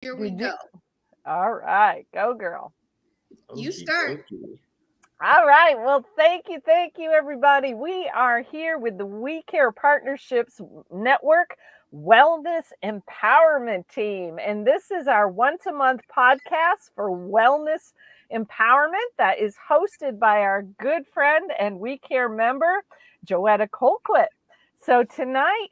Here we Did you? go. All right, go girl. You Okie start. dokie. All right. Well, thank you, everybody. We are here with the We Care Partnerships Network Wellness Empowerment Team. And this is our once a month podcast for wellness empowerment that is hosted by our good friend and We Care member, Joetta Colquitt. So tonight,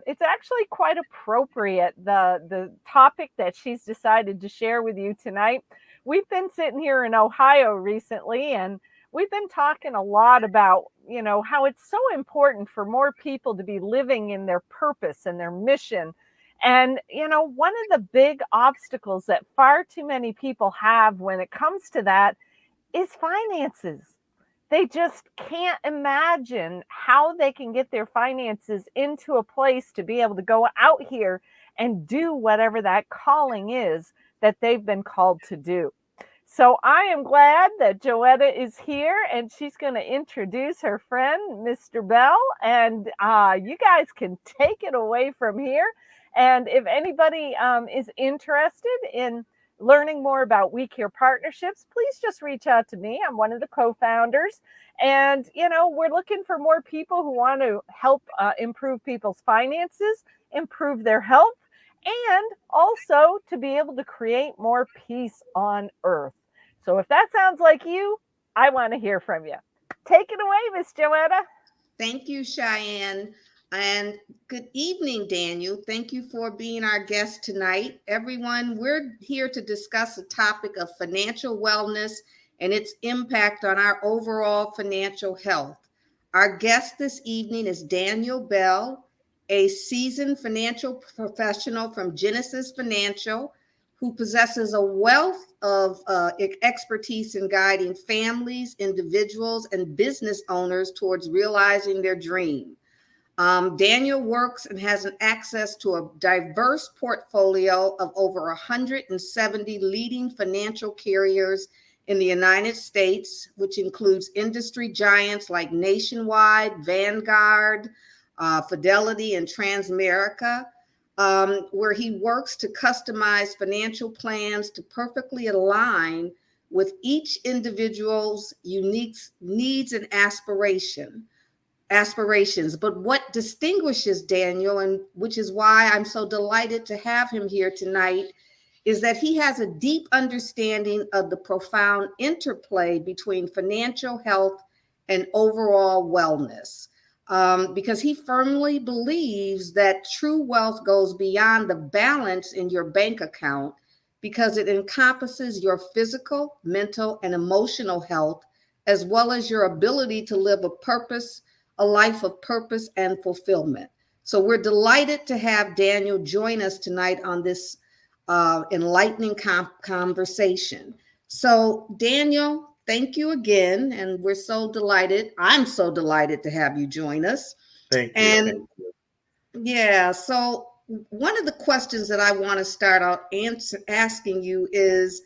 it's actually quite appropriate, the topic that she's decided to share with you tonight. We've been sitting here in Ohio recently, and we've been talking a lot about, how it's so important for more people to be living in their purpose and their mission. And, one of the big obstacles that far too many people have when it comes to that is finances. They just can't imagine how they can get their finances into a place to be able to go out here and do whatever that calling is that they've been called to do. So I am glad that Joetta is here and she's going to introduce her friend, Mr. Bell. And you guys can take it away from here. And if anybody is interested in learning more about We Care Partnerships, please just reach out to me. I'm one of the co founders. And, we're looking for more people who want to help improve people's finances, improve their health, and also to be able to create more peace on earth. So if that sounds like you, I want to hear from you. Take it away, Miss Joetta. Thank you, Cheyenne. And good evening, Daniel. Thank you for being our guest tonight. Everyone, we're here to discuss a topic of financial wellness and its impact on our overall financial health. Our guest this evening is Daniel Bell, a seasoned financial professional from Genesis Financial who possesses a wealth of expertise in guiding families, individuals, and business owners towards realizing their dream. Daniel works and has an access to a diverse portfolio of over 170 leading financial carriers in the United States, which includes industry giants like Nationwide, Vanguard, Fidelity, and Transamerica, where he works to customize financial plans to perfectly align with each individual's unique needs and aspirations. But what distinguishes Daniel, and which is why I'm so delighted to have him here tonight, is that he has a deep understanding of the profound interplay between financial health and overall wellness. Because he firmly believes that true wealth goes beyond the balance in your bank account because it encompasses your physical, mental, and emotional health, as well as your ability to live a life of purpose and fulfillment. So we're delighted to have Daniel join us tonight on this enlightening conversation. So, Daniel, thank you again. And we're so delighted. I'm so delighted to have you join us. Thank you. And yeah, so one of the questions that I want to start out asking you is,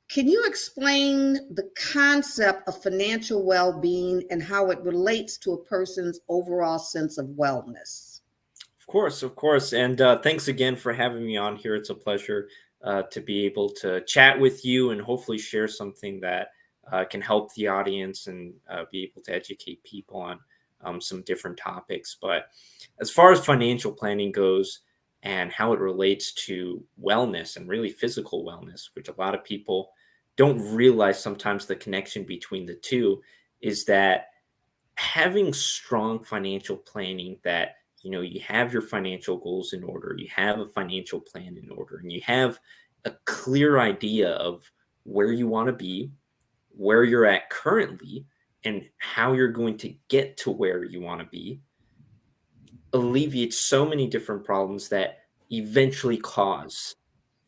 can you explain the concept of financial well being and how it relates to a person's overall sense of wellness? Of course, of course. And thanks again for having me on here. It's a pleasure to be able to chat with you and hopefully share something that can help the audience and be able to educate people on some different topics. But as far as financial planning goes and how it relates to wellness and really physical wellness, which a lot of people don't realize sometimes the connection between the two, is that having strong financial planning, that you have your financial goals in order, you have a financial plan in order, and you have a clear idea of where you want to be, where you're at currently, and how you're going to get to where you want to be, alleviates so many different problems that eventually cause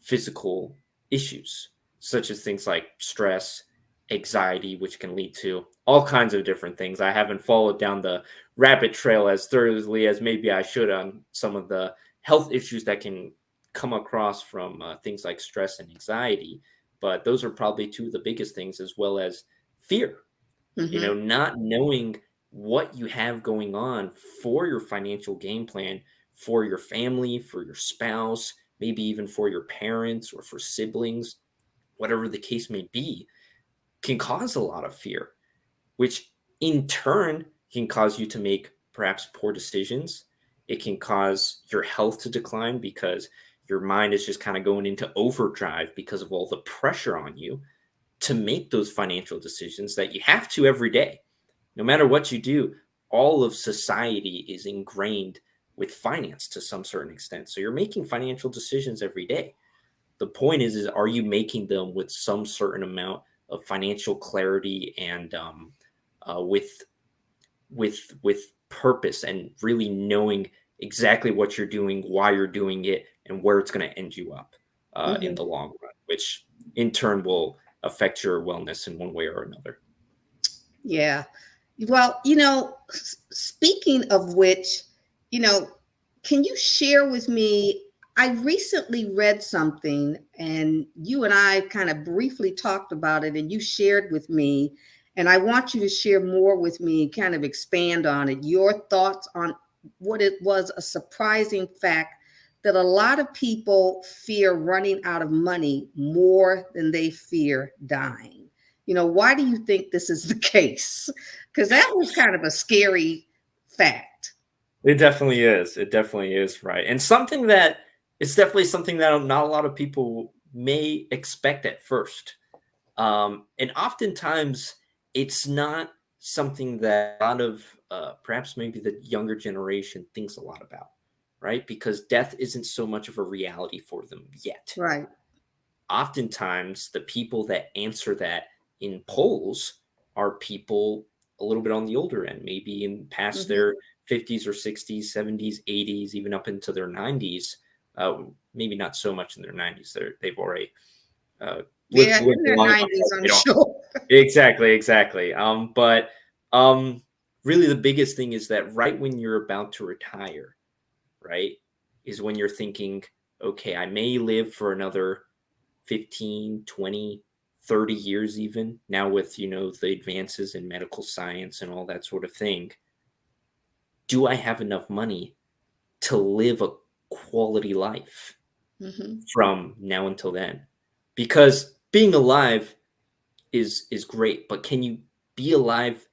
physical issues, such as things like stress, anxiety, which can lead to all kinds of different things. I haven't followed down the rabbit trail as thoroughly as maybe I should on some of the health issues that can come across from things like stress and anxiety. But those are probably two of the biggest things, as well as fear. Mm-hmm. Not knowing what you have going on for your financial game plan, for your family, for your spouse, maybe even for your parents or for siblings, whatever the case may be, can cause a lot of fear, which in turn can cause you to make perhaps poor decisions. It can cause your health to decline because your mind is just kind of going into overdrive because of all the pressure on you to make those financial decisions that you have to every day. No matter what you do, all of society is ingrained with finance to some certain extent. So you're making financial decisions every day. The point is are you making them with some certain amount of financial clarity and with purpose and really knowing exactly what you're doing, why you're doing it, and where it's going to end you up in the long run, which in turn will affect your wellness in one way or another. Yeah. Well, speaking of which, can you share with me? I recently read something and you and I kind of briefly talked about it and you shared with me, and I want you to share more with me, kind of expand on it, your thoughts on what it was a surprising fact that a lot of people fear running out of money more than they fear dying. Why do you think this is the case? Because that was kind of a scary fact. It definitely is. It definitely is, right. And it's definitely something that not a lot of people may expect at first. And oftentimes it's not something that a lot of perhaps maybe the younger generation thinks a lot about, right? Because death isn't so much of a reality for them yet. Right. Oftentimes the people that answer that in polls are people a little bit on the older end, maybe in past their 50s or 60s, 70s, 80s, even up into their 90s. Maybe not so much in their 90s. They've already yeah, in their 90s, I'm sure. Exactly. But really the biggest thing is that right when you're about to retire, right, is when you're thinking, okay, I may live for another 15, 20, 30 years even now with, the advances in medical science and all that sort of thing. Do I have enough money to live a quality life from now until then? Because being alive is great, but can you be alive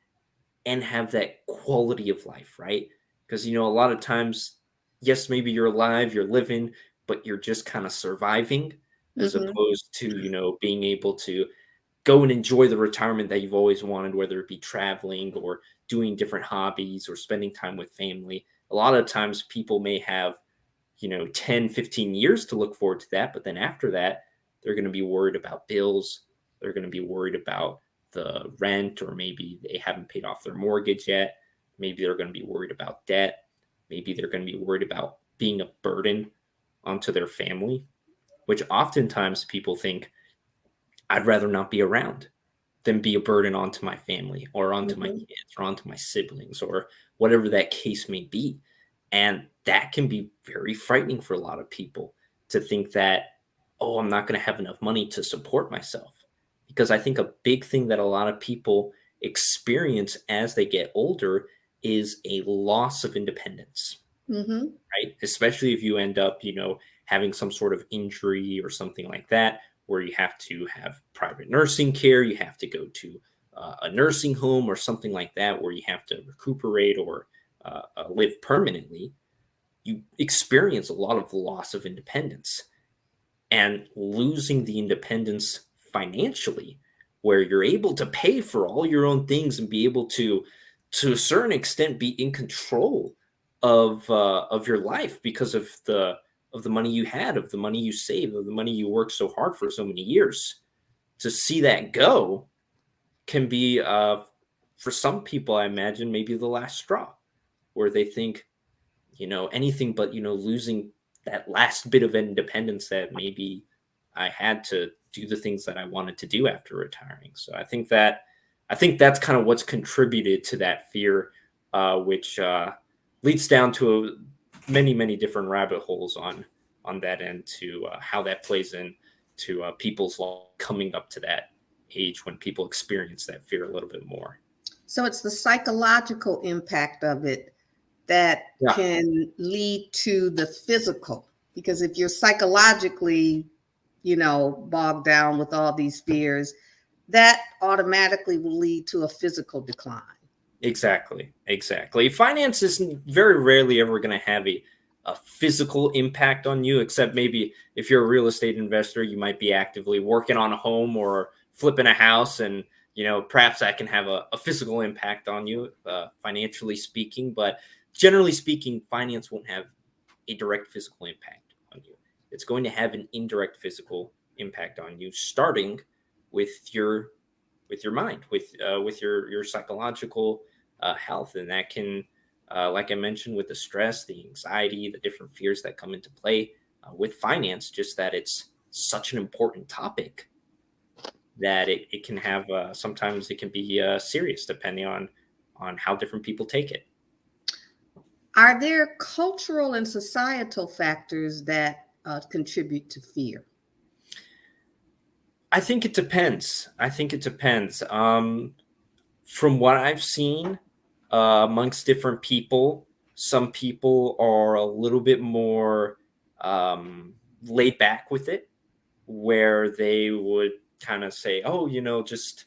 and have that quality of life, right? Because, a lot of times, yes, maybe you're alive, you're living, but you're just kind of surviving as opposed to, being able to go and enjoy the retirement that you've always wanted, whether it be traveling or doing different hobbies or spending time with family. A lot of times people may have, 10, 15 years to look forward to that. But then after that, they're going to be worried about bills. They're going to be worried about the rent, or maybe they haven't paid off their mortgage yet. Maybe they're going to be worried about debt. Maybe they're going to be worried about being a burden onto their family, which oftentimes people think, I'd rather not be around than be a burden onto my family or onto my kids or onto my siblings or whatever that case may be. And that can be very frightening for a lot of people to think that, oh, I'm not going to have enough money to support myself. Because I think a big thing that a lot of people experience as they get older is a loss of independence, right? Especially if you end up, having some sort of injury or something like that, where you have to have private nursing care, you have to go to a nursing home or something like that, where you have to recuperate or live permanently. You experience a lot of loss of independence, and losing the independence financially, where you're able to pay for all your own things and be able to a certain extent, be in control of your life because of the money you had, of the money you saved, of the money you worked so hard for so many years. To see that go can be, for some people, I imagine, maybe the last straw, where they think, anything but, losing that last bit of independence that maybe I had to do the things that I wanted to do after retiring. So I think that's kind of what's contributed to that fear, which leads down to many, many different rabbit holes on that end, to how that plays in to people's life coming up to that age when people experience that fear a little bit more. So it's the psychological impact of it that can lead to the physical. Because if you're psychologically, bogged down with all these fears, that automatically will lead to a physical decline. Exactly. Finance is very rarely ever going to have a physical impact on you, except maybe if you're a real estate investor, you might be actively working on a home or flipping a house, and perhaps that can have a physical impact on you, financially speaking. But generally speaking, finance won't have a direct physical impact on you. It's going to have an indirect physical impact on you, starting with your mind, with your psychological health, and that can, like I mentioned, with the stress, the anxiety, the different fears that come into play with finance, just that it's such an important topic that it can have, sometimes it can be serious depending on how different people take it. Are there cultural and societal factors that contribute to fear? I think it depends. From what I've seen, amongst different people, some people are a little bit more laid back with it, where they would kind of say, "Oh, just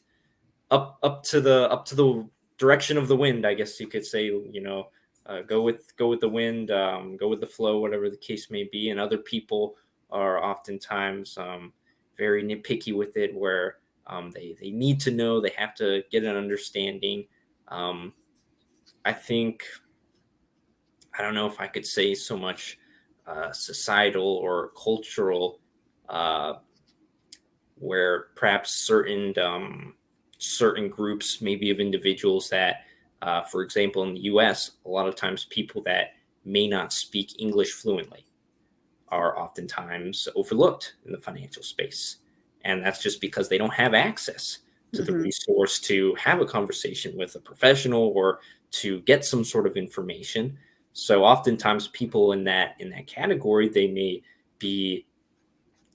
up to the direction of the wind," I guess you could say. Go with the wind, go with the flow, whatever the case may be. And other people are oftentimes very nitpicky with it, where they need to know, they have to get an understanding. I think, I don't know if I could say so much societal or cultural, where perhaps certain groups, maybe of individuals that, for example, in the US, a lot of times people that may not speak English fluently are oftentimes overlooked in the financial space. And that's just because they don't have access to the resource to have a conversation with a professional or to get some sort of information. So oftentimes people in that category, they may be,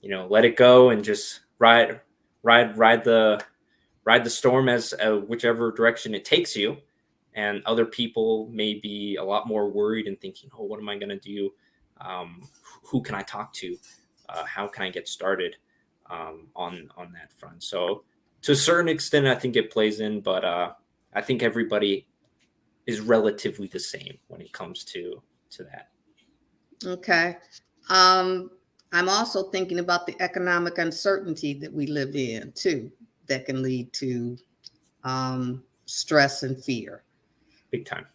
let it go and just ride the storm as whichever direction it takes you. And other people may be a lot more worried and thinking, "Oh, what am I going to do? Who can I talk to? How can I get started on that front?" So to a certain extent, I think it plays in, but I think everybody is relatively the same when it comes to that. Okay. I'm also thinking about the economic uncertainty that we live in too, that can lead to stress and fear. Big time.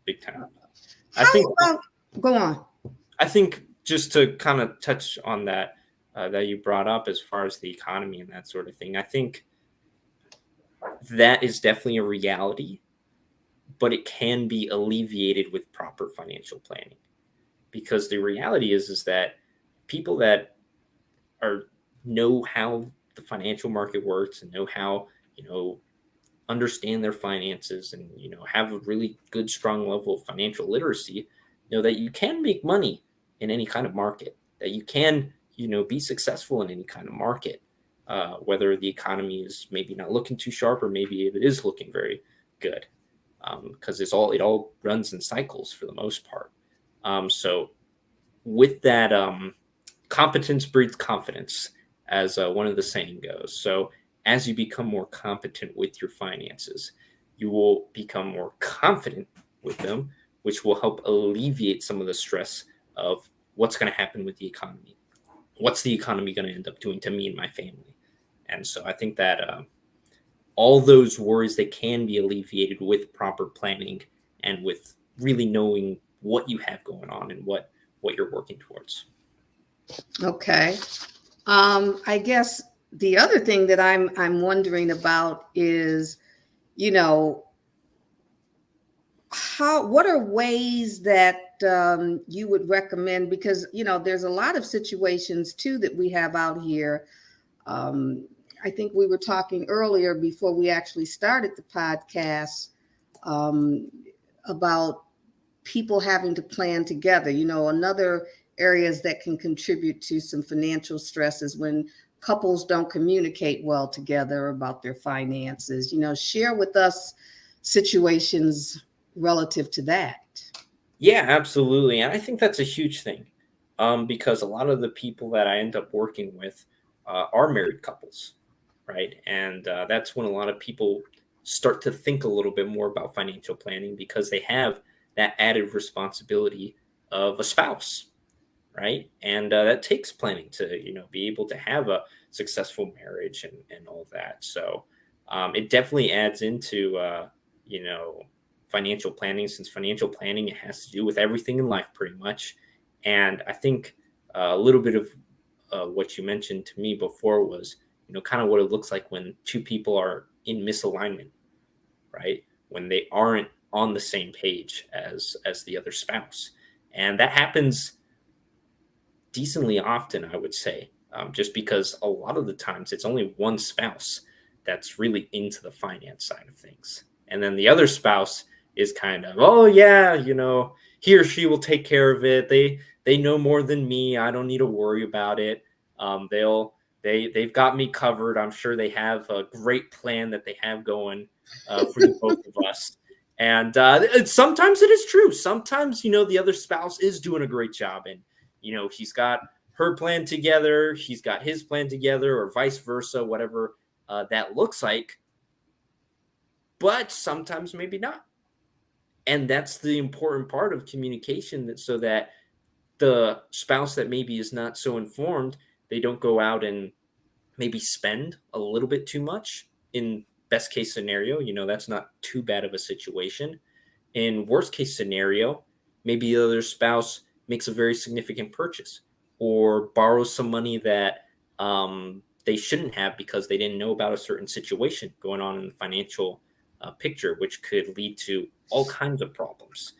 Big time. I think. Go on. I think just to kind of touch on that you brought up as far as the economy and that sort of thing, I think that is definitely a reality, but it can be alleviated with proper financial planning. Because the reality is that people that know how the financial market works and know how, understand their finances and, have a really good, strong level of financial literacy, know that you can make money in any kind of market, that you can, be successful in any kind of market, whether the economy is maybe not looking too sharp or maybe it is looking very good, because it all runs in cycles for the most part. So with that, competence breeds confidence, as one of the saying goes. So as you become more competent with your finances, you will become more confident with them, which will help alleviate some of the stress of what's going to happen with the economy. What's the economy going to end up doing to me and my family? And so I think that all those worries, they can be alleviated with proper planning and with really knowing what you have going on and what you're working towards. Okay. I guess the other thing that I'm wondering about is, what are ways that you would recommend? Because, there's a lot of situations too that we have out here. I think we were talking earlier before we actually started the podcast about people having to plan together. Another areas that can contribute to some financial stress is when couples don't communicate well together about their finances. Share with us situations relative to that. Yeah, absolutely. And I think that's a huge thing. because a lot of the people that I end up working with are married couples, right? And that's when a lot of people start to think a little bit more about financial planning because they have that added responsibility of a spouse, right? And that takes planning to, be able to have a successful marriage and all that. So it definitely adds into, you know, financial planning, since financial planning, it has to do with everything in life pretty much. And I think a little bit of what you mentioned to me before was, kind of what it looks like when two people are in misalignment, right? When they aren't on the same page as the other spouse. And that happens decently often, I would say, just because a lot of the times it's only one spouse that's really into the finance side of things. And then the other spouse is kind of, oh yeah, he or she will take care of it. They know more than me. I don't need to worry about it. They've got me covered. I'm sure they have a great plan that they have going for the both of us. And sometimes it is true. Sometimes, the other spouse is doing a great job, and he's got her plan together, he's got his plan together, or vice versa, whatever that looks like. But sometimes maybe not. And that's the important part of communication, so that the spouse that maybe is not so informed, they don't go out and maybe spend a little bit too much. In best case scenario, that's not too bad of a situation. In worst case scenario, maybe the other spouse makes a very significant purchase or borrows some money that they shouldn't have because they didn't know about a certain situation going on in the financial picture, which could lead to all kinds of problems,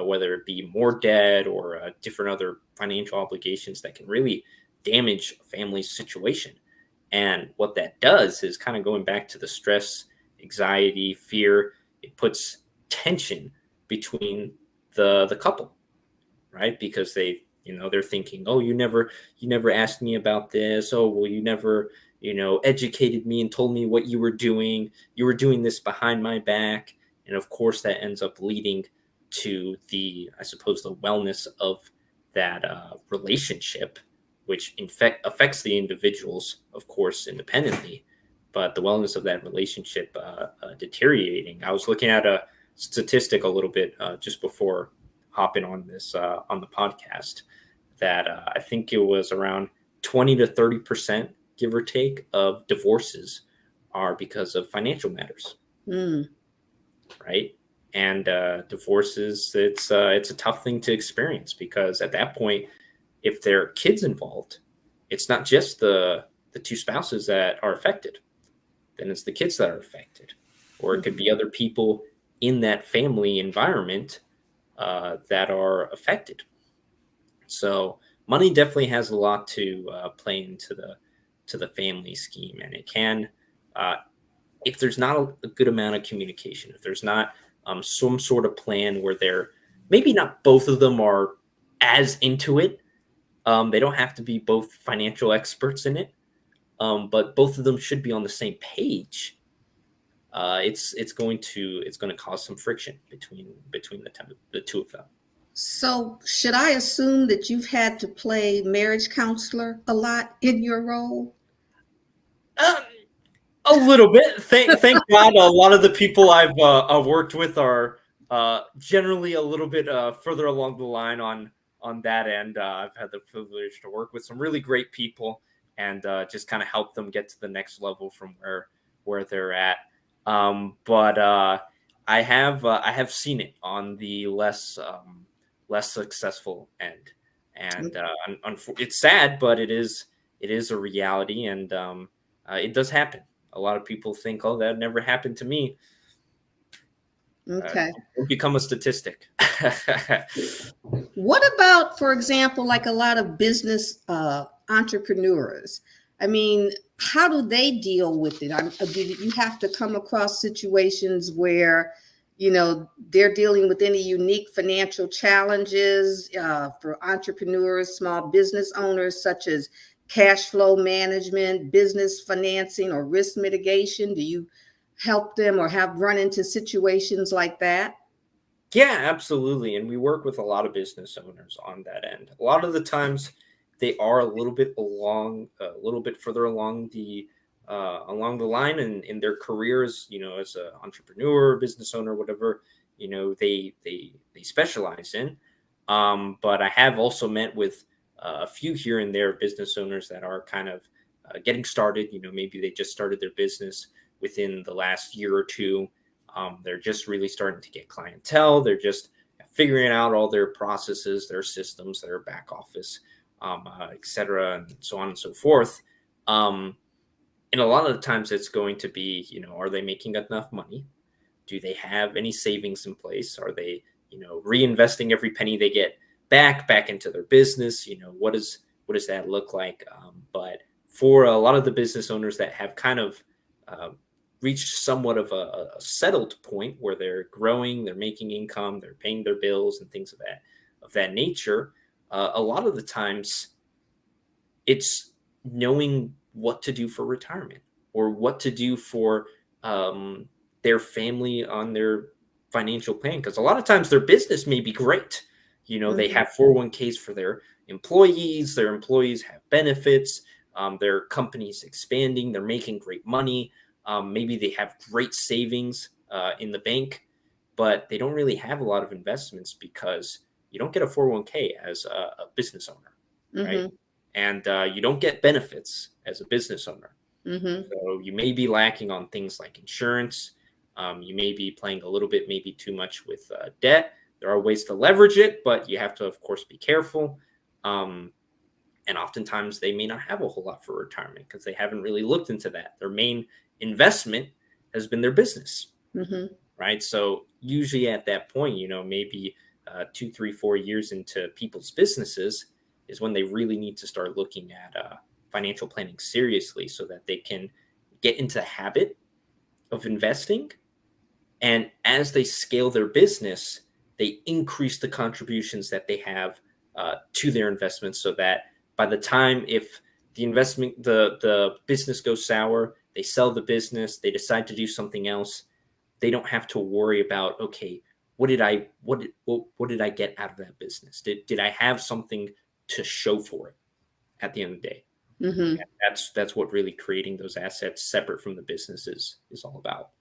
whether it be more debt or different other financial obligations that can really damage a family's situation. And what that does is, kind of going back to the stress, anxiety, fear, it puts tension between the couple, right? Because they're thinking, oh, you never asked me about this. Oh, well, you never educated me and told me what you were doing. You were doing this behind my back. And of course that ends up leading to the wellness of that relationship, which in fact affects the individuals, of course, independently, but the wellness of that relationship deteriorating. I was looking at a statistic a little bit just before hopping on this on the podcast, that I think it was around 20 to 30%, give or take, of divorces are because of financial matters. Right? And divorces, it's a tough thing to experience, because at that point, if there are kids involved, it's not just the two spouses that are affected. Then it's the kids that are affected, or it could be other people in that family environment that are affected. So money definitely has a lot to play into the family scheme, and it can, if there's not a good amount of communication, if there's not some sort of plan where they're maybe not both of them are as into it. They don't have to be both financial experts in it, but both of them should be on the same page. It's going to cause some friction between the two of them. So should I assume that you've had to play marriage counselor a lot in your role? A little bit. Thank God, a lot of the people I've worked with are generally a little bit further along the line on that end. I've had the privilege to work with some really great people and just kind of help them get to the next level from where they're at. But I have seen it on the less successful end, and it's sad, but it is a reality, and it does happen. A lot of people think, oh, that never happened to me. Okay. Become a statistic. What about, for example, like a lot of business entrepreneurs? I mean, how do they deal with it? You have to come across situations where, they're dealing with any unique financial challenges for entrepreneurs, small business owners, such as cash flow management, business financing, or risk mitigation. Do you help them or have run into situations like that? Yeah, absolutely. And we work with a lot of business owners on that end. A lot of the times they are a little bit further along the line in their careers, as an entrepreneur, business owner, whatever, they specialize in. But I have also met with a few here and there business owners that are kind of getting started. Maybe they just started their business within the last year or two. They're just really starting to get clientele. They're just figuring out all their processes, their systems, their back office, et cetera, and so on and so forth. And a lot of the times it's going to be, are they making enough money? Do they have any savings in place? Are they, reinvesting every penny they get back into their business? What does that look like? But for a lot of the business owners that have kind of reached somewhat of a settled point where they're growing, they're making income, they're paying their bills and things of that nature, a lot of the times it's knowing what to do for retirement or what to do for their family on their financial plan. Because a lot of times their business may be great. They have 401ks for their employees have benefits, their company's expanding, they're making great money. Maybe they have great savings in the bank, but they don't really have a lot of investments because you don't get a 401k as a business owner, right? And you don't get benefits as a business owner. So you may be lacking on things like insurance. You may be playing a little bit, maybe too much with debt. There are ways to leverage it, but you have to, of course, be careful. And oftentimes they may not have a whole lot for retirement because they haven't really looked into that. Their main investment has been their business, right? So usually at that point, maybe 2, 3, 4 years into people's businesses is when they really need to start looking at financial planning seriously so that they can get into the habit of investing. And as they scale their business, they increase the contributions that they have to their investments so that by the time if the business goes sour, they sell the business, they decide to do something else, they don't have to worry about, okay, what did I get out of that business? Did I have something to show for it at the end of the day? That's what really creating those assets separate from the business is all about.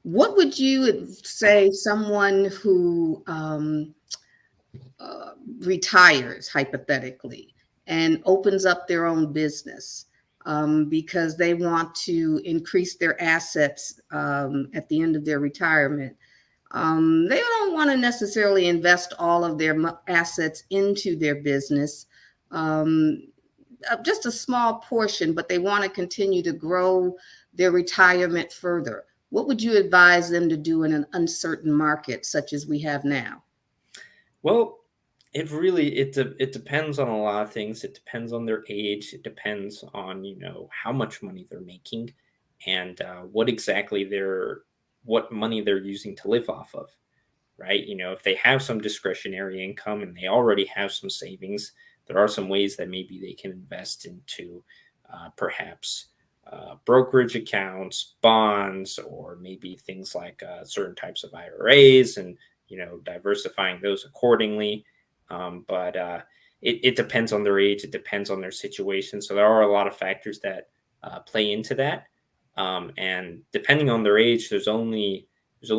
What would you say someone who retires hypothetically and opens up their own business because they want to increase their assets at the end of their retirement? They don't want to necessarily invest all of their assets into their business, just a small portion, but they want to continue to grow their retirement further. What would you advise them to do in an uncertain market such as we have now? Well, it depends on a lot of things. It depends on their age. It depends on, how much money they're making and what money they're using to live off of, right? If they have some discretionary income and they already have some savings, there are some ways that maybe they can invest into perhaps brokerage accounts, bonds, or maybe things like certain types of IRAs and, diversifying those accordingly. But it depends on their age. It depends on their situation. So there are a lot of factors that play into that. And depending on their age, there's only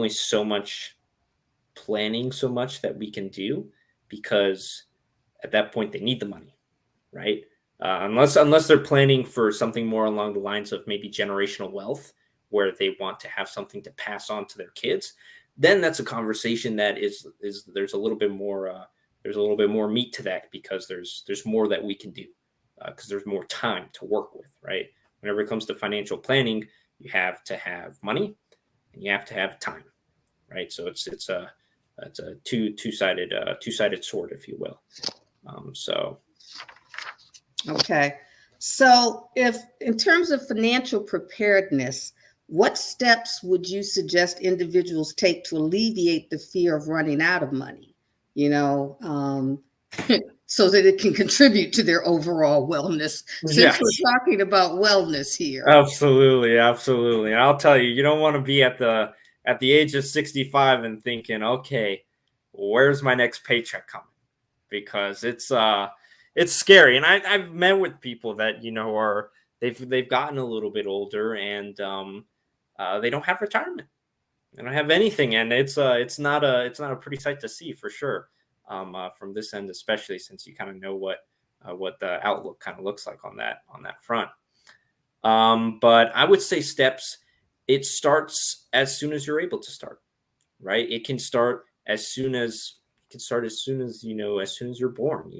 so much planning, so much that we can do, because at that point they need the money, right? Unless they're planning for something more along the lines of maybe generational wealth, where they want to have something to pass on to their kids, then that's a conversation that is there's a little bit more meat to that, because there's more that we can do, because there's more time to work with, right? Whenever it comes to financial planning, you have to have money and you have to have time, right? So it's a two-sided sword, if you will. Okay. So if in terms of financial preparedness, what steps would you suggest individuals take to alleviate the fear of running out of money, so that it can contribute to their overall wellness, since Yes. we're talking about wellness here? Absolutely. I'll tell you, you don't want to be at the at the age of 65 and thinking, okay, where's my next paycheck coming? Because it's scary. And I've met with people that, are they've gotten a little bit older, and they don't have retirement. They don't have anything, and it's not a pretty sight to see, for sure. From this end, especially, since you kind of know what the outlook kind of looks like on that front. But I would say steps. It starts as soon as you're able to start, right? It can start as soon as as soon as you're born.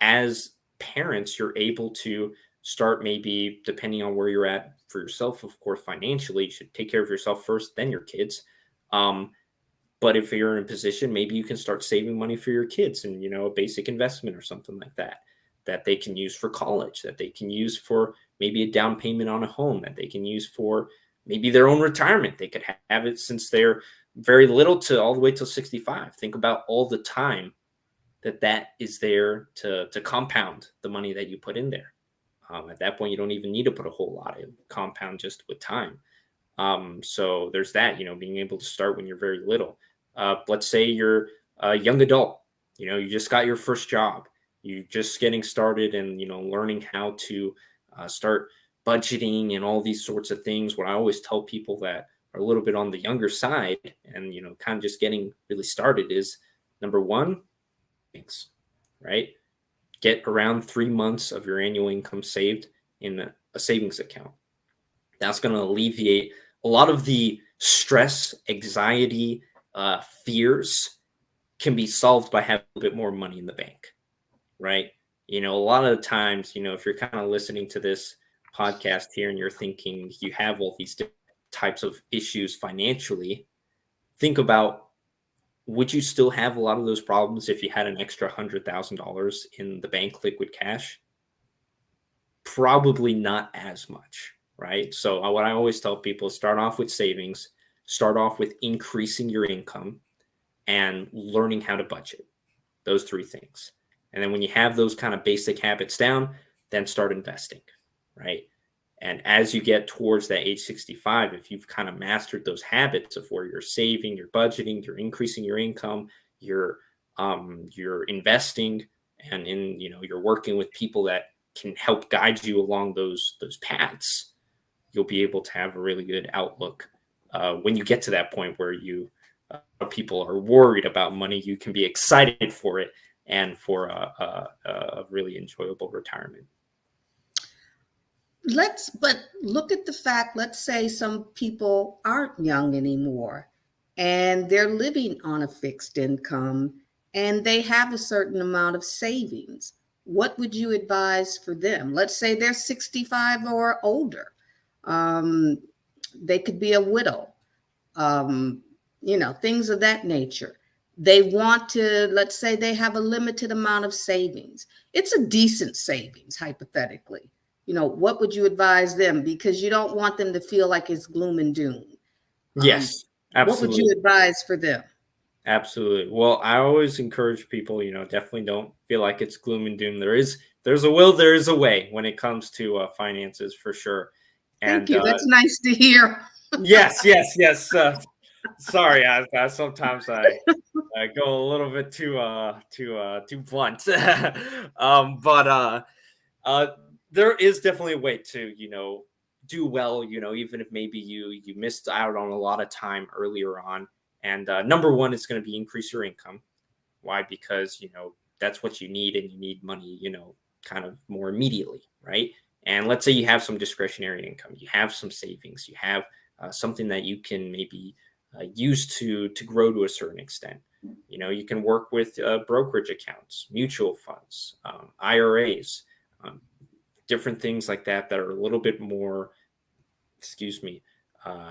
As parents, you're able to start, maybe depending on where you're at for yourself, of course, financially. You should take care of yourself first, then your kids. But if you're in a position, maybe you can start saving money for your kids, and a basic investment or something like that they can use for college, that they can use for maybe a down payment on a home, that they can use for maybe their own retirement. They could have it since they're very little to all the way till 65. Think about all the time that is there to compound the money that you put in there. At that point, you don't even need to put a whole lot in, compound just with time. So there's that, being able to start when you're very little. Let's say you're a young adult, you just got your first job, you're just getting started, and, learning how to start budgeting and all these sorts of things. What I always tell people that are a little bit on the younger side and, kind of just getting really started is, number one, things, right? Get around 3 months of your annual income saved in a savings account. That's going to alleviate a lot of the stress, anxiety, fears can be solved by having a bit more money in the bank, right? A lot of the times, if you're kind of listening to this podcast here and you're thinking you have all these different types of issues financially, think about, would you still have a lot of those problems if you had an extra $100,000 in the bank, liquid cash? Probably not as much, right? So what I always tell people is start off with savings, start off with increasing your income, and learning how to budget. Those three things. And then when you have those kind of basic habits down, then start investing, right? And as you get towards that age 65, if you've kind of mastered those habits of where you're saving, you're budgeting, you're increasing your income, you're investing, and you're working with people that can help guide you along those paths, you'll be able to have a really good outlook. When you get to that point where people are worried about money, you can be excited for it and for a really enjoyable retirement. But look at the fact, let's say some people aren't young anymore and they're living on a fixed income and they have a certain amount of savings. What would you advise for them? Let's say they're 65 or older. They could be a widow, things of that nature. They want to, let's say they have a limited amount of savings. It's a decent savings, hypothetically. What would you advise them? Because you don't want them to feel like it's gloom and doom. Yes, absolutely. What would you advise for them? Absolutely. Well, I always encourage people, definitely don't feel like it's gloom and doom. There's a will, there is a way when it comes to finances, for sure. And thank you. That's nice to hear. yes. Sorry, I sometimes I go a little bit too blunt. But there is definitely a way to do well, even if maybe you missed out on a lot of time earlier on. And number one is going to be increase your income. Why? Because that's what you need, and you need money kind of more immediately, right? And let's say you have some discretionary income, you have some savings, you have something that you can maybe use to grow to a certain extent. You can work with brokerage accounts, mutual funds, IRAs, different things like that are a little bit more,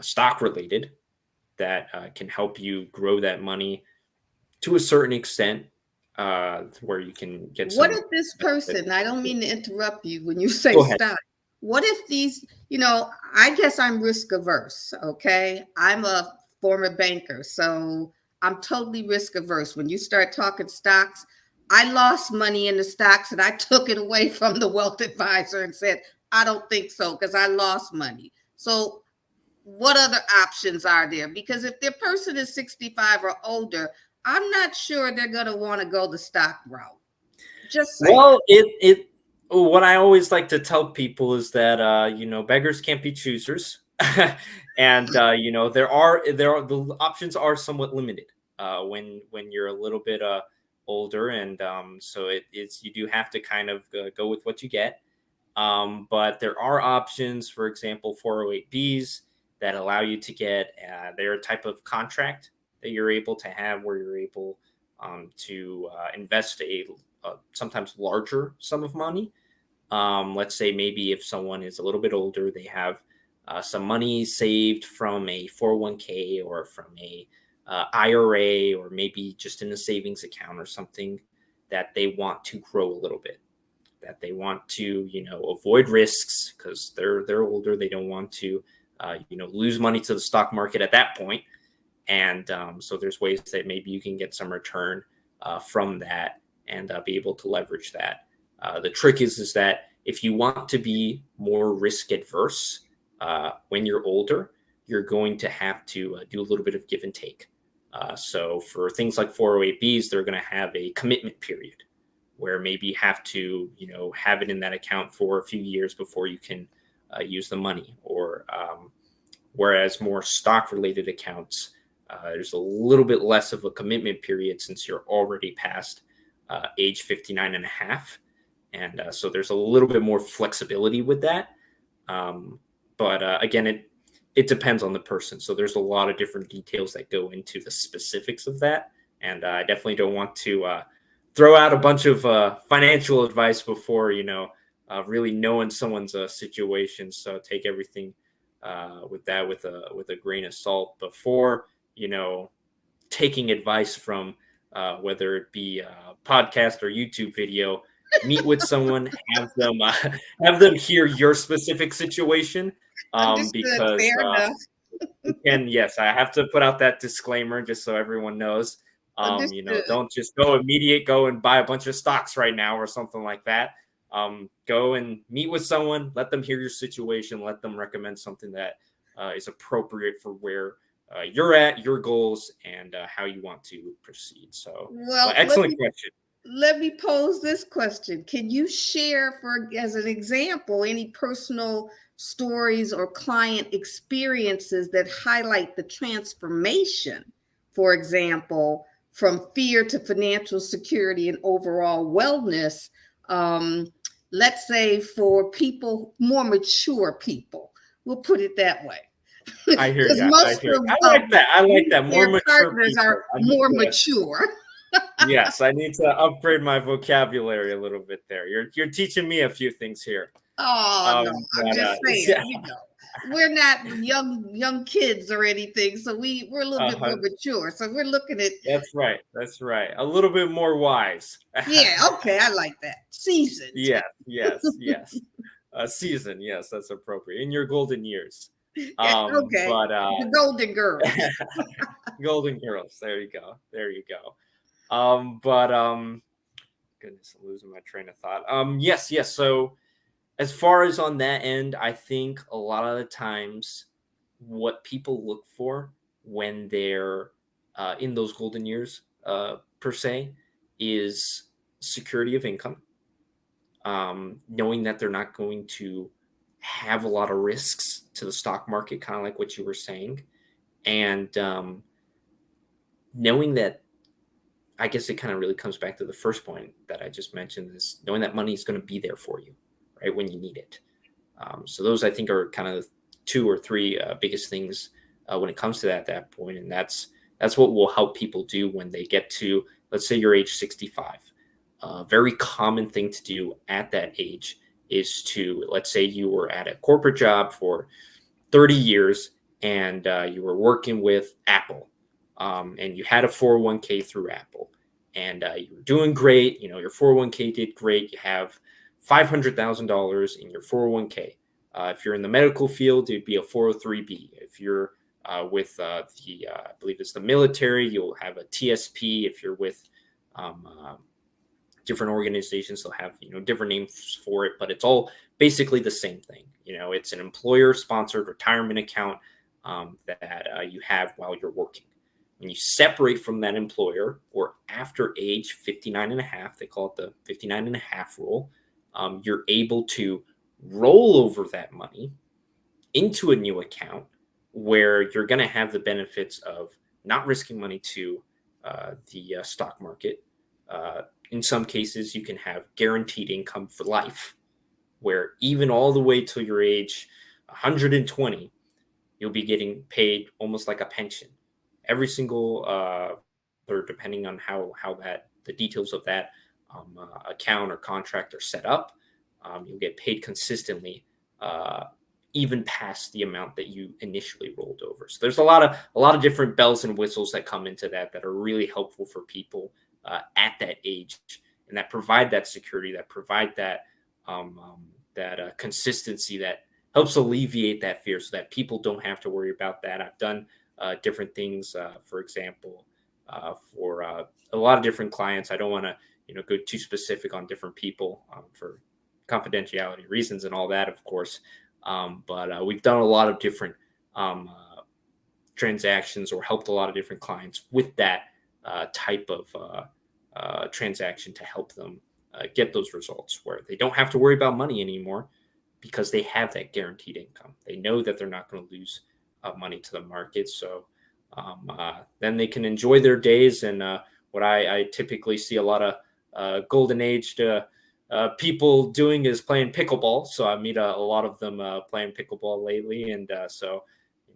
stock related, that can help you grow that money to a certain extent, where you can get some. What if this person, I don't mean to interrupt you when you say stock. What if these, I guess I'm risk averse, okay? I'm a former banker, so I'm totally risk averse. When you start talking stocks, I lost money in the stocks and I took it away from the wealth advisor and said, I don't think so, because I lost money. So what other options are there? Because if their person is 65 or older, I'm not sure they're going to want to go the stock route. Just saying. Well, what I always like to tell people is that beggars can't be choosers, and the options are somewhat limited when you're a little bit older, and so it's you do have to kind of go with what you get. But there are options, for example, 408Bs that allow you to get their type of contract that you're able to have, where you're able to invest a sometimes larger sum of money. Let's say maybe if someone is a little bit older, they have some money saved from a 401k or from a IRA, or maybe just in a savings account or something that they want to grow a little bit, that they want to avoid risks because they're older. They don't want to lose money to the stock market at that point. And so there's ways that maybe you can get some return from that and be able to leverage that. The trick is that if you want to be more risk adverse when you're older, you're going to have to do a little bit of give and take. So for things like 408Bs, they're going to have a commitment period where maybe you have to have it in that account for a few years before you can use the money. Or whereas more stock related accounts, there's a little bit less of a commitment period since you're already past age 59 and a half. And so there's a little bit more flexibility with that. But again, it depends on the person. So there's a lot of different details that go into the specifics of that. And I definitely don't want to throw out a bunch of financial advice before, really knowing someone's situation. So take everything with a grain of salt before, taking advice from whether it be a podcast or YouTube video. Meet with someone, have them hear your specific situation. Understood. Fair enough. And yes, I have to put out that disclaimer just so everyone knows. Don't just go and buy a bunch of stocks right now or something like that. Go and meet with someone, let them hear your situation, let them recommend something that is appropriate for where you're at, your goals, and how you want to proceed. So, excellent question. Let me pose this question. Can you share, as an example, any personal stories or client experiences that highlight the transformation, for example, from fear to financial security and overall wellness? Let's say for people, more mature people, we'll put it that way. I hear you. I like that. More mature partners are more mature. Yes, I need to upgrade my vocabulary a little bit there. You're teaching me a few things here. Oh, no, I'm just saying, we're not young kids or anything, so we're a little bit more mature. So we're looking at. That's right. A little bit more wise. Yeah, okay, I like that. Seasoned. Yes. Seasoned, yes, that's appropriate. In your golden years. Okay. But the golden girls. Golden girls. There you go. Goodness, I'm losing my train of thought. Yes. So as far as on that end, I think a lot of the times what people look for when they're in those golden years, per se, is security of income. Knowing that they're not going to have a lot of risks to the stock market, kind of like what you were saying. And knowing that, I guess it kind of really comes back to the first point that I just mentioned, is knowing that money is going to be there for you, right, when you need it. So those, I think, are kind of 2 or 3 biggest things when it comes to that point. And that's what will help people do when they get to, let's say you're age 65. A very common thing to do at that age is to, let's say you were at a corporate job for 30 years and you were working with Apple. And you had a 401k through Apple, and you were doing great. Your 401k did great. You have $500,000 in your 401k. If you're in the medical field, it'd be a 403b. If you're with I believe it's the military, you'll have a TSP. If you're with different organizations, they'll have different names for it, but it's all basically the same thing. It's an employer-sponsored retirement account. that you have while you're working. When you separate from that employer, or after age 59 and a half, they call it the 59 and a half rule, you're able to roll over that money into a new account where you're going to have the benefits of not risking money to the stock market. In some cases, you can have guaranteed income for life, where even all the way till your age 120, you'll be getting paid almost like a pension. Every single, or depending on how that the details of that account or contract are set up, you'll get paid consistently, even past the amount that you initially rolled over. So there's a lot of different bells and whistles that come into that are really helpful for people at that age, and that provide that security, that provide that consistency, that helps alleviate that fear, so that people don't have to worry about that. I've done different things, for example, for a lot of different clients. I don't want to go too specific on different people for confidentiality reasons and all that, of course. But we've done a lot of different transactions, or helped a lot of different clients with that type of transaction, to help them get those results where they don't have to worry about money anymore, because they have that guaranteed income. They know that they're not going to lose money to the market. So then they can enjoy their days. And what I typically see a lot of golden aged people doing is playing pickleball. So I meet a lot of them playing pickleball lately. And so,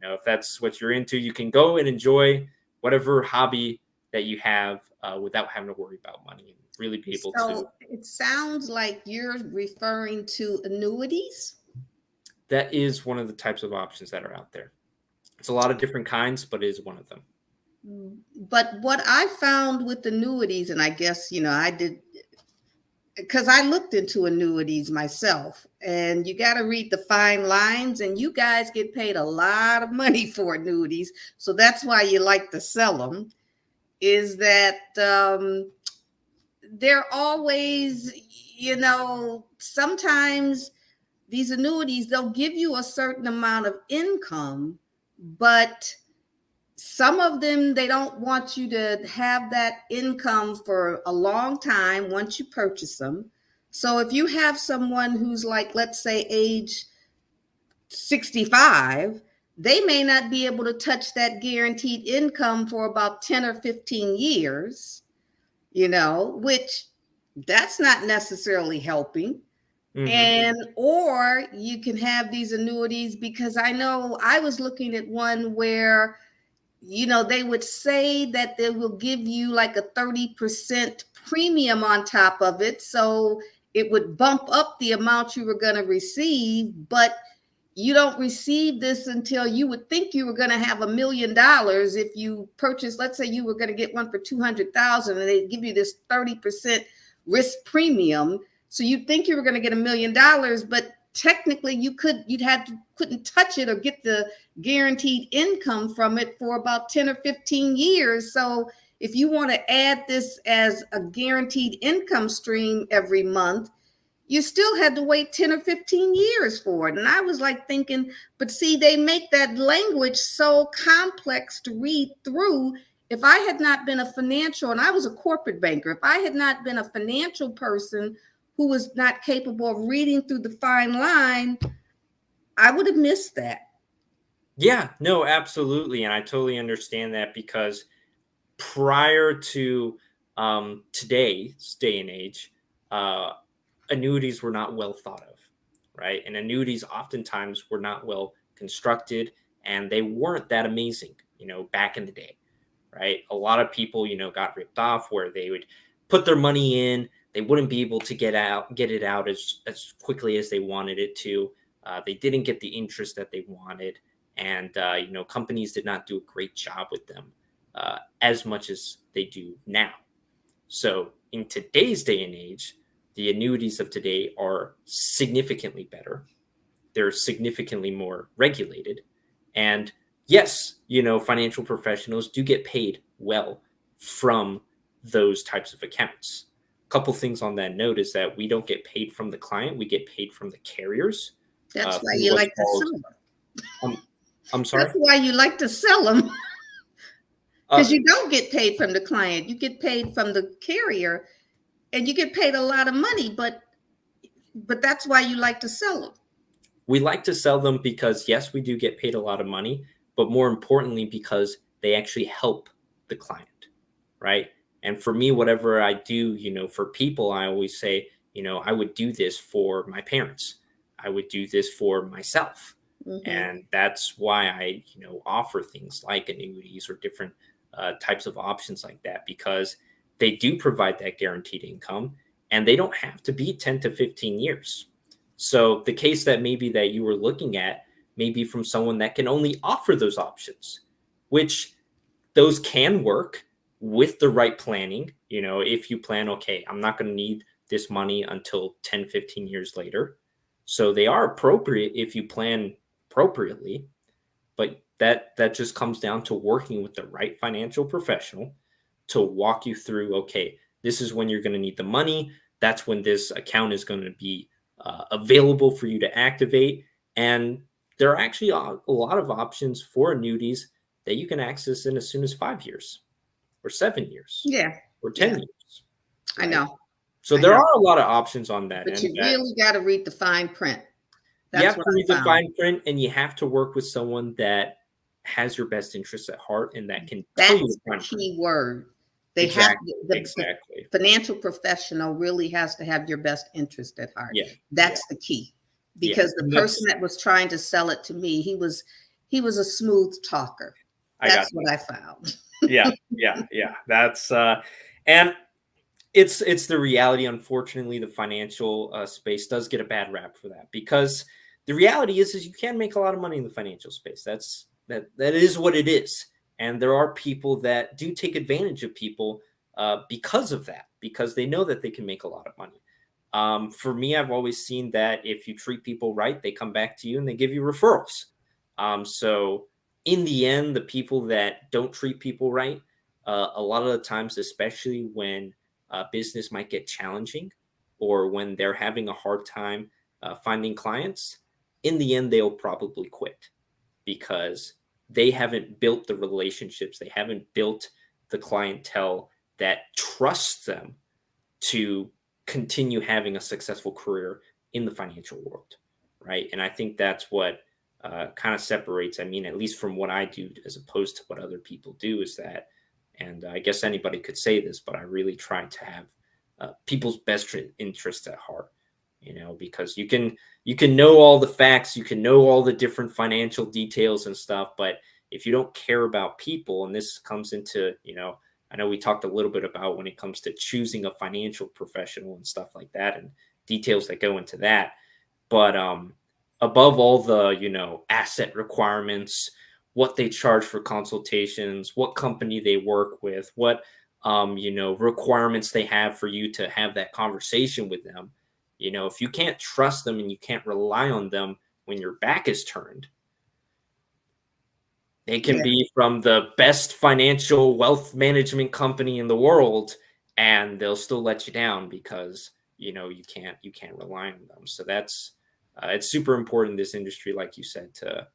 if that's what you're into, you can go and enjoy whatever hobby that you have without having to worry about money, and really be able to. So it sounds like you're referring to annuities. That is one of the types of options that are out there. It's a lot of different kinds, but it is one of them. But what I found with annuities, and I guess, I did, because I looked into annuities myself, and you got to read the fine lines, and you guys get paid a lot of money for annuities. So that's why you like to sell them, is that they're always, sometimes these annuities, they'll give you a certain amount of income, but some of them, they don't want you to have that income for a long time once you purchase them. So if you have someone who's like, let's say, age 65, they may not be able to touch that guaranteed income for about 10 or 15 years, which that's not necessarily helping. Mm-hmm. And or you can have these annuities, because I know I was looking at one where they would say that they will give you like a 30% premium on top of it. So it would bump up the amount you were going to receive, but you don't receive this until you would think you were going to have $1 million if you purchase. Let's say you were going to get one for 200,000, and they give you this 30% risk premium. So you'd think you were going to get $1 million, but technically couldn't touch it or get the guaranteed income from it for about 10 or 15 years. So if you want to add this as a guaranteed income stream every month, you still had to wait 10 or 15 years for it. And I was like thinking, but see, they make that language so complex to read through. If I had not been a financial, and I was a corporate banker, if I had not been a financial person who was not capable of reading through the fine line, I would have missed that. Yeah, no, absolutely. And I totally understand that, because prior to today's day and age, annuities were not well thought of, right? And annuities oftentimes were not well constructed, and they weren't that amazing, back in the day, right? A lot of people, got ripped off, where they would put their money in, they wouldn't be able to get it out as quickly as they wanted it to. They didn't get the interest that they wanted. And, companies did not do a great job with them as much as they do now. So in today's day and age, the annuities of today are significantly better. They're significantly more regulated. And yes, financial professionals do get paid well from those types of accounts. A couple things on that note is that we don't get paid from the client. We get paid from the carriers. That's why you like to sell them. I'm sorry. That's why you like to sell them, Uh, because you don't get paid from the client. You get paid from the carrier, and you get paid a lot of money. But that's why you like to sell them. we like to sell them because yes, we do get paid a lot of money, but more importantly, because they actually help the client, right? And for me, whatever I do, for people, I always say, I would do this for my parents. I would do this for myself. Mm-hmm. And that's why I, offer things like annuities or different types of options like that, because they do provide that guaranteed income and they don't have to be 10 to 15 years. So the case that maybe that you were looking at may be from someone that can only offer those options, which those can work with the right planning. If you plan, okay, I'm not going to need this money until 10, 15 years later. So they are appropriate if you plan appropriately, but that just comes down to working with the right financial professional to walk you through, okay, this is when you're going to need the money. That's when this account is going to be available for you to activate. And there are actually a lot of options for annuities that you can access in as soon as 5 years or 7 years Yeah, or 10 yeah, years, I right? know, So I there know. are a lot of options on that But end you that really got to read the fine print. you That's have what to I read the found. fine print and you have to work with someone that has your best interests at heart and that can tell you the That's the fine print. key word. They have Exactly. the Exactly. financial professional really has to have your best interest at heart. Yeah. Yeah. That's the key. Yeah. Because the And person that's, that was trying to sell it to me, he was a smooth talker. I got That's you. what I found. Yeah. Yeah. Yeah. That's, and it's the reality. Unfortunately, the financial space does get a bad rap for that, because the reality is you can make a lot of money in the financial space. That is what it is, and there are people that do take advantage of people because of that, because they know that they can make a lot of money. For me, I've always seen that if you treat people right, they come back to you and they give you referrals. So in the end, the people that don't treat people right, a lot of the times, especially when business might get challenging or when they're having a hard time finding clients, in the end, they'll probably quit because they haven't built the relationships, they haven't built the clientele that trusts them to continue having a successful career in the financial world, right? And I think that's what kind of separates, I mean, at least from what I do as opposed to what other people do, is that, and I guess anybody could say this, but I really try to have people's best interests at heart, because you can know all the facts, you can know all the different financial details and stuff, but if you don't care about people, and this comes into, I know we talked a little bit about when it comes to choosing a financial professional and stuff like that and details that go into that. But above all the, asset requirements, what they charge for consultations, what company they work with, what, requirements they have for you to have that conversation with them. If you can't trust them and you can't rely on them when your back is turned, they can Yeah, be from the best financial wealth management company in the world, and they'll still let you down because you can't rely on them. So that's it's super important in this industry, like you said, to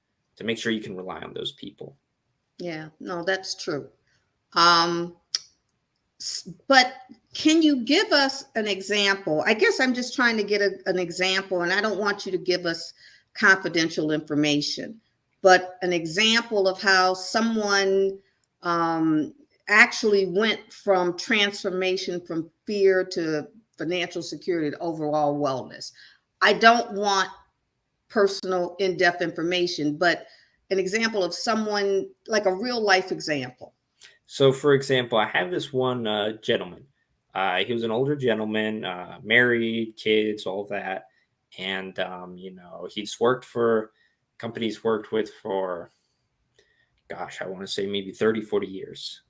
make sure you can rely on those people. yeah, no, that's true. Um, but can you give us an example? I guess I'm just trying to get an example, and I don't want you to give us confidential information, but an example of how someone um, actually went from transformation from fear to financial security to overall wellness. I don't want personal, in depth information, but an example of someone, like a real life example. So, for example, I have this one gentleman. He was an older gentleman, married, kids, all that, and he's worked for companies worked with for, gosh, I want to say maybe 30, 40 years.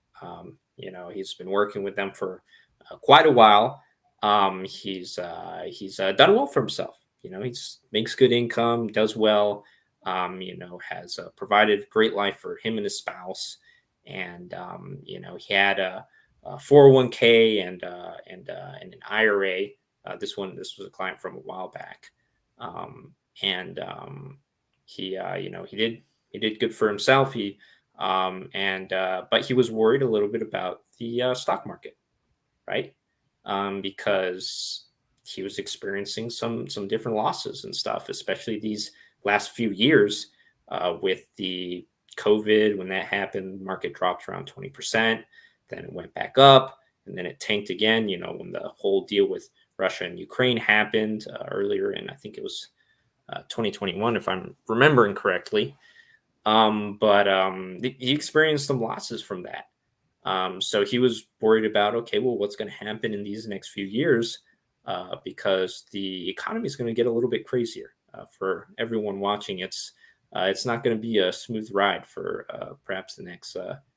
He's been working with them for quite a while. He's done well for himself. He's makes good income, does well. Has provided great life for him and his spouse, and he had a 401k and an IRA. This was a client from a while back, and he did He did good for himself. But he was worried a little bit about the stock market, right? Because he was experiencing some different losses and stuff, especially these last few years with the COVID. When that happened, the market dropped around 20%. Then it went back up, and then it tanked again. When the whole deal with Russia and Ukraine happened earlier in, I think it was 2021, if I'm remembering correctly. He experienced some losses from that. So he was worried about, okay, well, what's going to happen in these next few years because the economy is going to get a little bit crazier. For everyone watching, it's not going to be a smooth ride for perhaps the next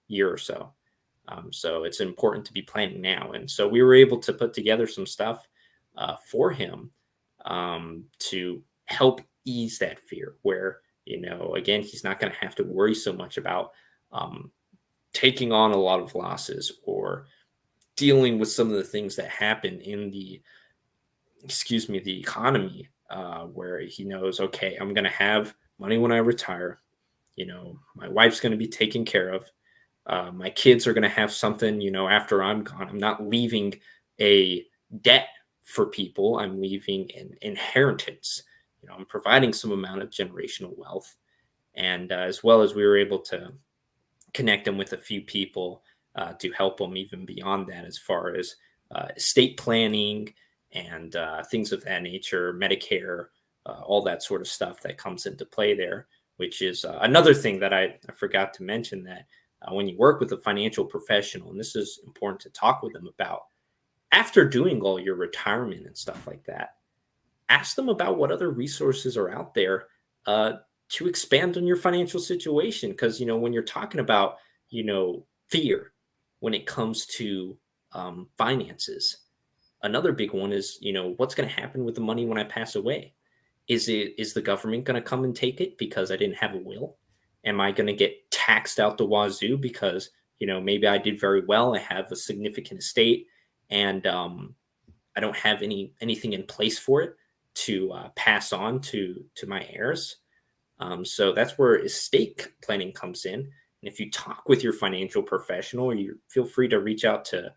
year or so. So it's important to be planning now. And so we were able to put together some stuff for him to help ease that fear where, again, he's not going to have to worry so much about taking on a lot of losses or dealing with some of the things that happen in the economy, where he knows, okay, I'm going to have money when I retire. My wife's going to be taken care of. My kids are going to have something, after I'm gone. I'm not leaving a debt for people. I'm leaving an inheritance. I'm providing some amount of generational wealth. And as well as we were able to connect them with a few people to help them even beyond that, as far as estate planning and things of that nature, Medicare, all that sort of stuff that comes into play there, which is another thing that I forgot to mention, that when you work with a financial professional, and this is important to talk with them about, after doing all your retirement and stuff like that, ask them about what other resources are out there to expand on your financial situation. Because, when you're talking about, fear when it comes to finances, another big one is, what's going to happen with the money when I pass away? Is the government going to come and take it because I didn't have a will? Am I going to get taxed out the wazoo because, maybe I did very well, I have a significant estate, and I don't have anything in place for it to pass on to my heirs? So that's where estate planning comes in. And if you talk with your financial professional, you feel free to reach out to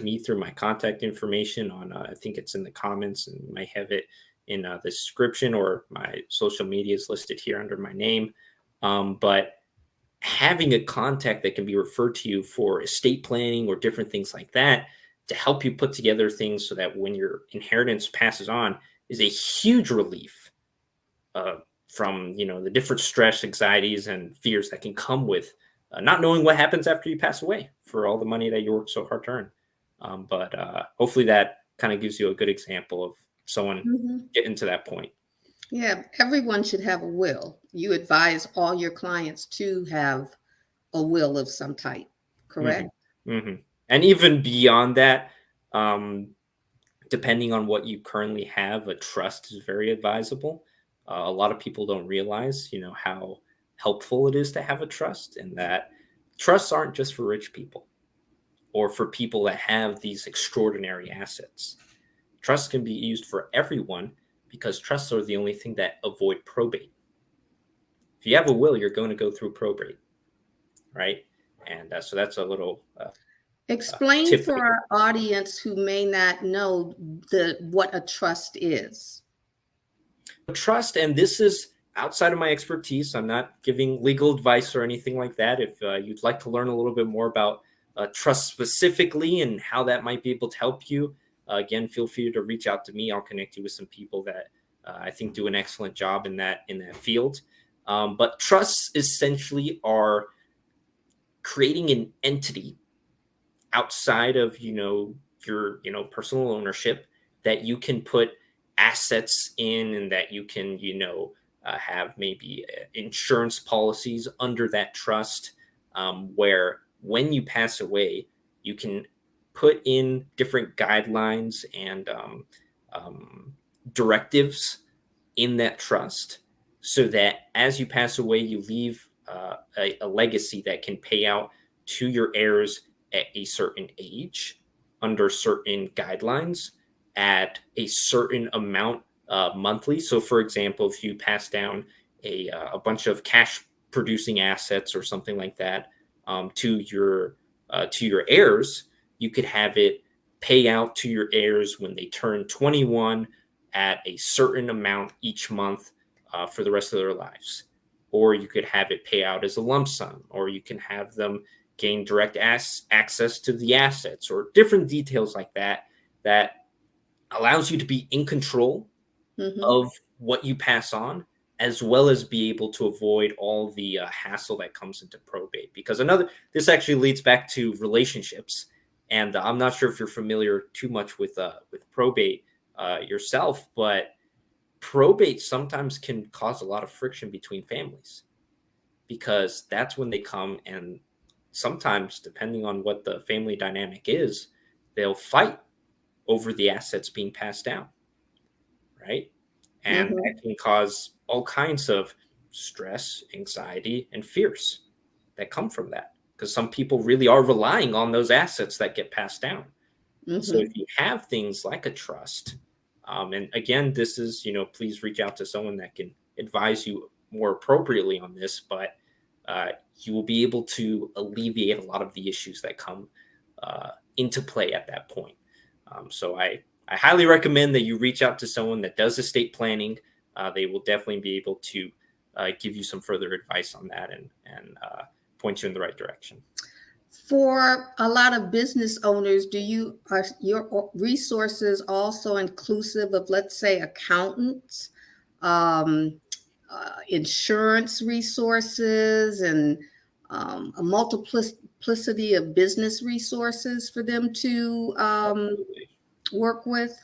me through my contact information on, I think it's in the comments, and you might have it in the description, or my social media is listed here under my name. But having a contact that can be referred to you for estate planning or different things like that to help you put together things so that when your inheritance passes on is a huge relief from, the different stress, anxieties, and fears that can come with not knowing what happens after you pass away for all the money that you worked so hard to earn. But hopefully that kind of gives you a good example of someone getting to that point. Yeah, everyone should have a will. You advise all your clients to have a will of some type, correct? And even beyond that, depending on what you currently have, a trust is very advisable. A lot of people don't realize, how helpful it is to have a trust, and that trusts aren't just for rich people or for people that have these extraordinary assets. Trusts can be used for everyone because trusts are the only thing that avoid probate. If you have a will, you're going to go through probate, right? And so that's a little Explain tip for there. our audience who may not know what a trust is. Trust, and this is outside of my expertise. I'm not giving legal advice or anything like that. If you'd like to learn a little bit more about trust specifically and how that might be able to help you, again, feel free to reach out to me. I'll connect you with some people that I think do an excellent job in that field. But trusts essentially are creating an entity outside of your personal ownership that you can put assets in, and that you can have maybe insurance policies under that trust, where when you pass away you can put in different guidelines and directives in that trust, so that as you pass away you leave a legacy that can pay out to your heirs at a certain age, under certain guidelines, at a certain amount monthly. So, for example, if you pass down a bunch of cash producing assets or something like that to your heirs, you could have it pay out to your heirs when they turn 21 at a certain amount each month for the rest of their lives. Or you could have it pay out as a lump sum, or you can have them gain direct access to the assets, or different details like that, that allows you to be in control of what you pass on, as well as be able to avoid all the hassle that comes into probate. Because this actually leads back to relationships, and I'm not sure if you're familiar too much with probate yourself, but probate sometimes can cause a lot of friction between families, because that's when they come, and sometimes, depending on what the family dynamic is, they'll fight over the assets being passed down, right? And that can cause all kinds of stress, anxiety, and fears that come from that, because some people really are relying on those assets that get passed down. So if you have things like a trust, and again, this is, please reach out to someone that can advise you more appropriately on this, but you will be able to alleviate a lot of the issues that come into play at that point. So I highly recommend that you reach out to someone that does estate planning. They will definitely be able to give you some further advice on that and point you in the right direction. For a lot of business owners, are your resources also inclusive of, let's say, accountants, insurance resources, and a multiplicity of business resources for them to work with?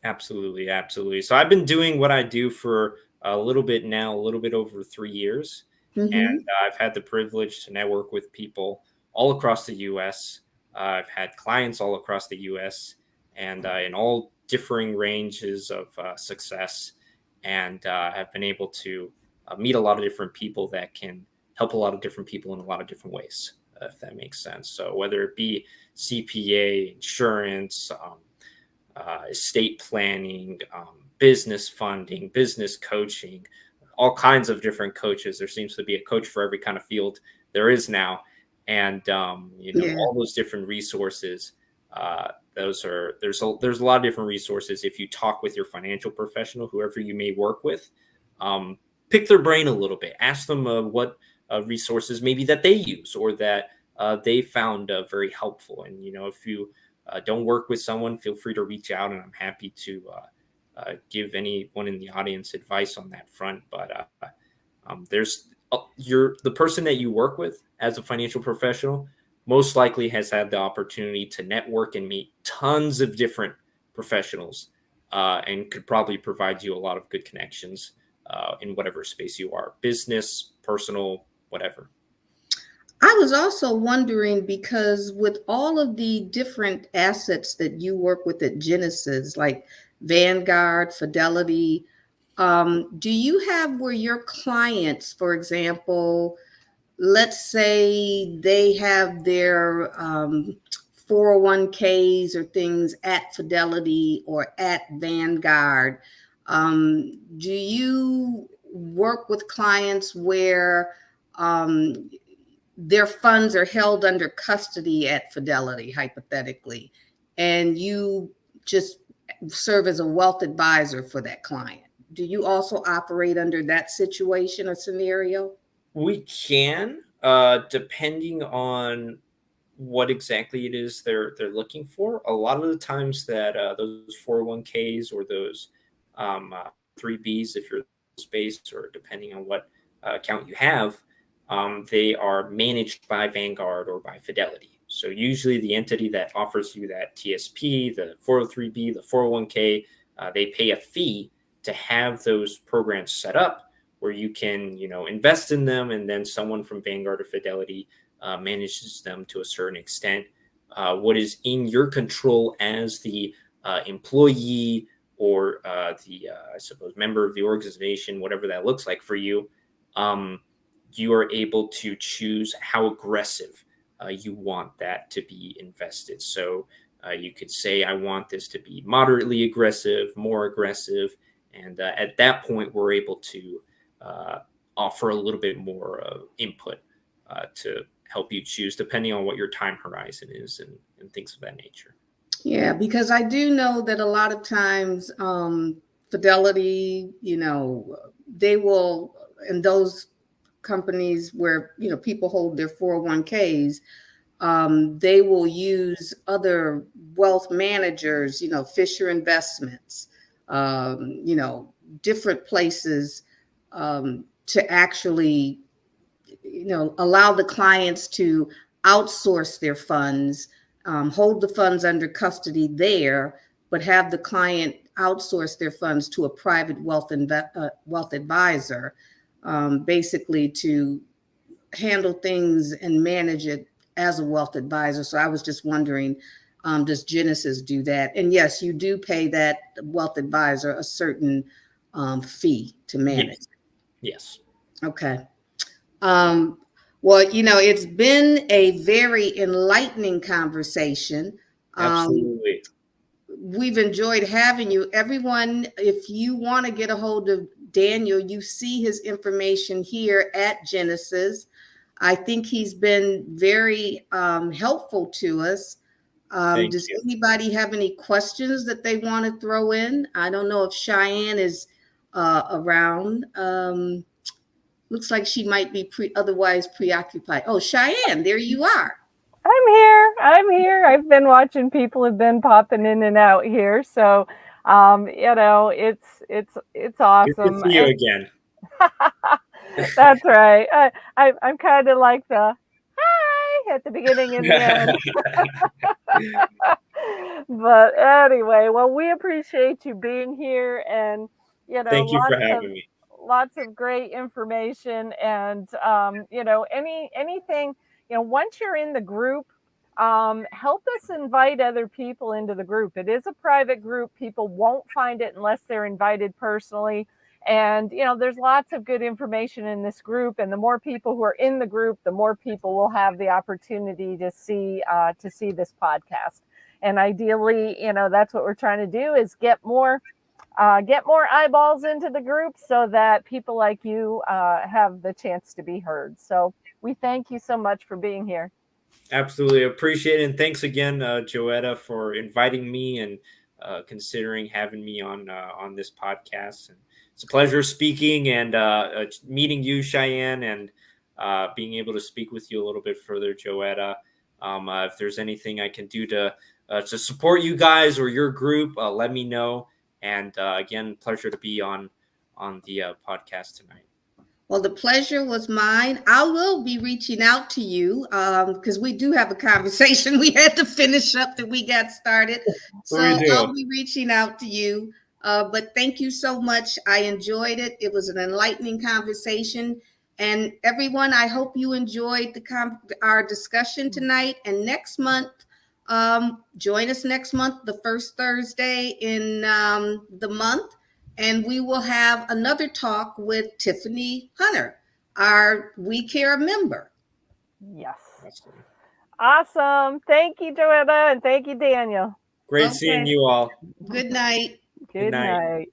Absolutely, absolutely. So I've been doing what I do for a little bit now, a little bit over 3 years, and I've had the privilege to network with people all across the U.S. I've had clients all across the U.S. and in all differing ranges of success, and have been able to meet a lot of different people that can help a lot of different people in a lot of different ways, if that makes sense. So whether it be CPA, insurance, estate planning, business funding, business coaching, all kinds of different coaches. There seems to be a coach for every kind of field there is now. And, all those different resources, there's a lot of different resources. If you talk with your financial professional, whoever you may work with, pick their brain a little bit, ask them what resources maybe that they use or that they found very helpful. And, if you don't work with someone, feel free to reach out, and I'm happy to give anyone in the audience advice on that front. But the person that you work with as a financial professional most likely has had the opportunity to network and meet tons of different professionals, and could probably provide you a lot of good connections in whatever space you are, business, personal, whatever. I was also wondering, because with all of the different assets that you work with at Genesis, like Vanguard, Fidelity, do you have where your clients, for example, let's say they have their 401ks or things at Fidelity or at Vanguard, do you work with clients where their funds are held under custody at Fidelity, hypothetically, and you just serve as a wealth advisor for that client? Do you also operate under that situation or scenario? We can, depending on what exactly it is they're looking for. A lot of the times that those 401ks or those 3Bs, if you're in space, or depending on what account you have, they are managed by Vanguard or by Fidelity. So usually the entity that offers you that TSP, the 403B, the 401k, they pay a fee to have those programs set up where you can, invest in them, and then someone from Vanguard or Fidelity manages them to a certain extent. What is in your control as the employee or I suppose, member of the organization, whatever that looks like for you, you are able to choose how aggressive you want that to be invested. So you could say, I want this to be moderately aggressive, more aggressive. And at that point, we're able to offer a little bit more input to help you choose depending on what your time horizon is and things of that nature. Yeah, because I do know that a lot of times Fidelity, they will, and those companies where, people hold their 401ks, they will use other wealth managers, Fisher Investments, different places to actually, allow the clients to outsource their funds, hold the funds under custody there, but have the client outsource their funds to a private wealth advisor, basically to handle things and manage it as a wealth advisor. So I was just wondering, does Genesis do that? And yes, you do pay that wealth advisor a certain fee to manage. Yes. Okay. Well, it's been a very enlightening conversation. Absolutely. We've enjoyed having you. Everyone, if you want to get a hold of Daniel, you see his information here at Genesis. I think he's been very helpful to us. Does anybody have any questions that they want to throw in? I don't know if Cheyenne is around. Looks like she might be otherwise preoccupied. Oh, Cheyenne, there you are. I'm here. I've been watching people have been popping in and out here. So, it's awesome. Good to see you again. That's right. I'm kind of like the hi at the beginning and the end. But anyway, well, we appreciate you being here, and thank you for having me. Lots of great information, and anything, once you're in the group, help us invite other people into the group. It is a private group. People won't find it unless they're invited personally. And, there's lots of good information in this group. And the more people who are in the group, the more people will have the opportunity to see this podcast. And ideally, that's what we're trying to do, is get more eyeballs into the group so that people like you have the chance to be heard. So we thank you so much for being here. Absolutely appreciate it. And thanks again, Joetta, for inviting me and considering having me on this podcast. And it's a pleasure speaking and meeting you, Cheyenne, and being able to speak with you a little bit further, Joetta. If there's anything I can do to support you guys or your group, let me know. And again, pleasure to be on the podcast tonight. Well, the pleasure was mine. I will be reaching out to you because we do have a conversation we had to finish up that we got started. So I'll be reaching out to you. But thank you so much. I enjoyed it. It was an enlightening conversation. And everyone, I hope you enjoyed our discussion tonight. And next month, join us next month, the first Thursday in the month. And we will have another talk with Tiffany Hunter, our We Care member. Yes. Awesome. Thank you, Joetta, and thank you, Daniel. Great seeing you all. Good night. Good night.